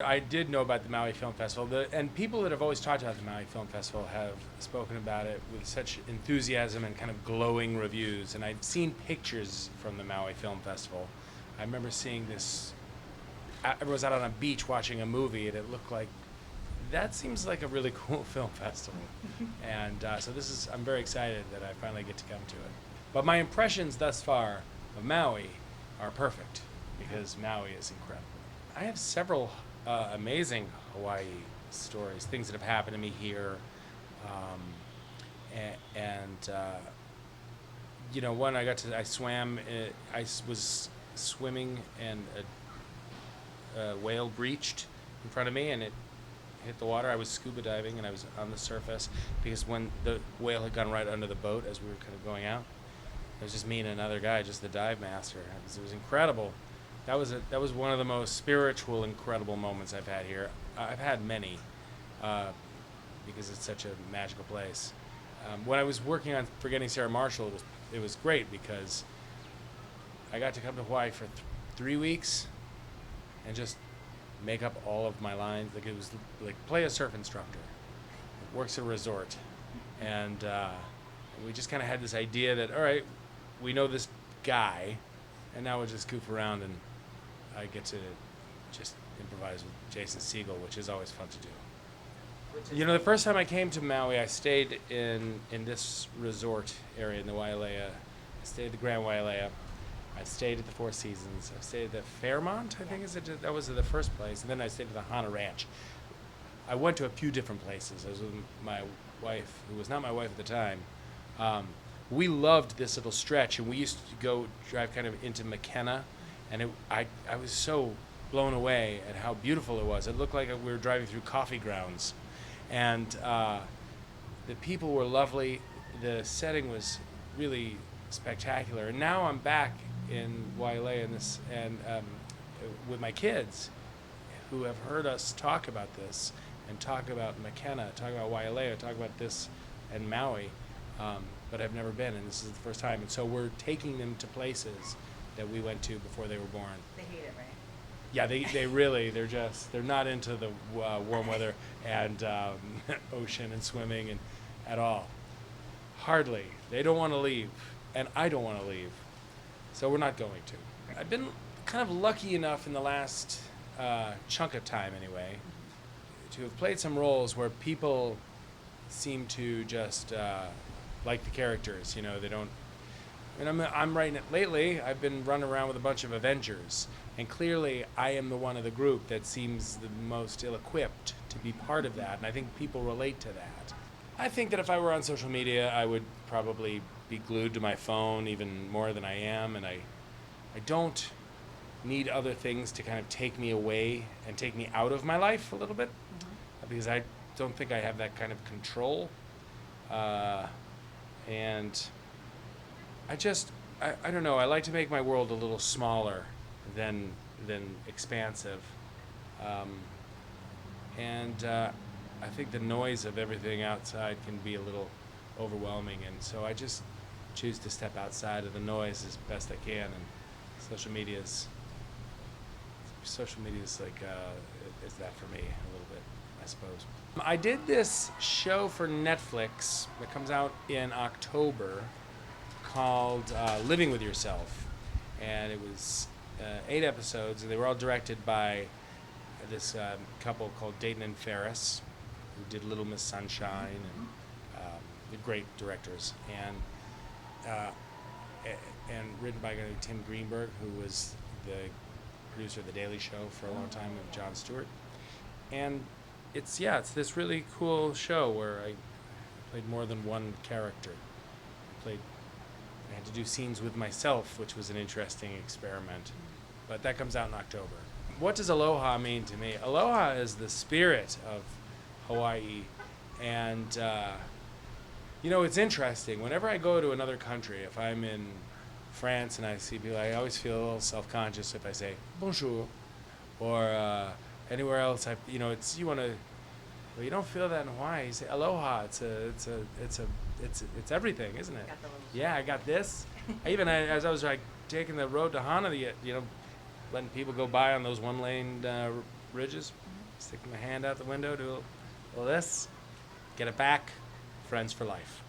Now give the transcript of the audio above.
I did know about the Maui Film Festival, and people that have always talked about the Maui Film Festival have spoken about it with such enthusiasm and kind of glowing reviews. And I'd seen pictures from the Maui Film Festival. I remember seeing this. I was out on a beach watching a movie, and it looked like that seems like a really cool film festival. And so I'm very excited that I finally get to come to it. But my impressions thus far of Maui are perfect because Maui is incredible. I have several amazing Hawaii stories, things that have happened to me here. One I swam, was swimming and a whale breached in front of me and it hit the water. I was scuba diving and I was on the surface because when the whale had gone right under the boat as we were kind of going out, it was just me and another guy, just the dive master. It was incredible. That was one of the most spiritual, incredible moments I've had here. I've had many, because it's such a magical place. When I was working on Forgetting Sarah Marshall, it was great because I got to come to Hawaii for 3 weeks and just make up all of my lines. Like it was like play a surf instructor, works at a resort, and we just kind of had this idea that all right, we know this guy, and now we'll just goof around and I get to just improvise with Jason Segel, which is always fun to do. The first time I came to Maui, I stayed in this resort area in the Wailea. I stayed at the Grand Wailea. I stayed at the Four Seasons. I stayed at the Fairmont, I think that was the first place. And then I stayed at the Hana Ranch. I went to a few different places. I was with my wife, who was not my wife at the time. We loved this little stretch, and we used to go drive kind of into McKenna. And I was so blown away at how beautiful it was. It looked like we were driving through coffee grounds. And the people were lovely. The setting was really spectacular. And now I'm back in Wailea and with my kids who have heard us talk about this and talk about McKenna, talk about Wailea, talk about this and Maui, but I've never been, and this is the first time. And so we're taking them to places that we went to before they were born. They hate it, right? Yeah, they're not into the warm weather and ocean and swimming and at all. Hardly. They don't want to leave, and I don't want to leave. So we're not going to. I've been kind of lucky enough in the last chunk of time anyway to have played some roles where people seem to just like the characters. They don't. And I'm writing it lately. I've been running around with a bunch of Avengers, and clearly I am the one of the group that seems the most ill-equipped to be part of that, and I think people relate to that. I think that if I were on social media, I would probably be glued to my phone even more than I am, and I don't need other things to kind of take me away and take me out of my life a little bit, because I don't think I have that kind of control, and I don't know. I like to make my world a little smaller than expansive, and I think the noise of everything outside can be a little overwhelming, and so I just choose to step outside of the noise as best I can. And social media is like is that for me a little bit, I suppose. I did this show for Netflix that comes out in October, called Living with Yourself, and it was 8 episodes, and they were all directed by this couple called Dayton and Ferris, who did Little Miss Sunshine, and they're great directors, and written by a guy named Tim Greenberg, who was the producer of The Daily Show for a long time with Jon Stewart. And it's this really cool show where I played more than one character. I had to do scenes with myself, which was an interesting experiment. But that comes out in October. What does aloha mean to me? Aloha is the spirit of Hawaii. And, it's interesting. Whenever I go to another country, if I'm in France and I see people, I always feel a little self-conscious if I say bonjour. Or anywhere else, you want to. Well, you don't feel that in Hawaii. You say aloha. It's everything, isn't it? Yeah, I got this. As I was taking the road to Hana, letting people go by on those one-lane ridges, stick my hand out the window, do a little this, get it back, friends for life.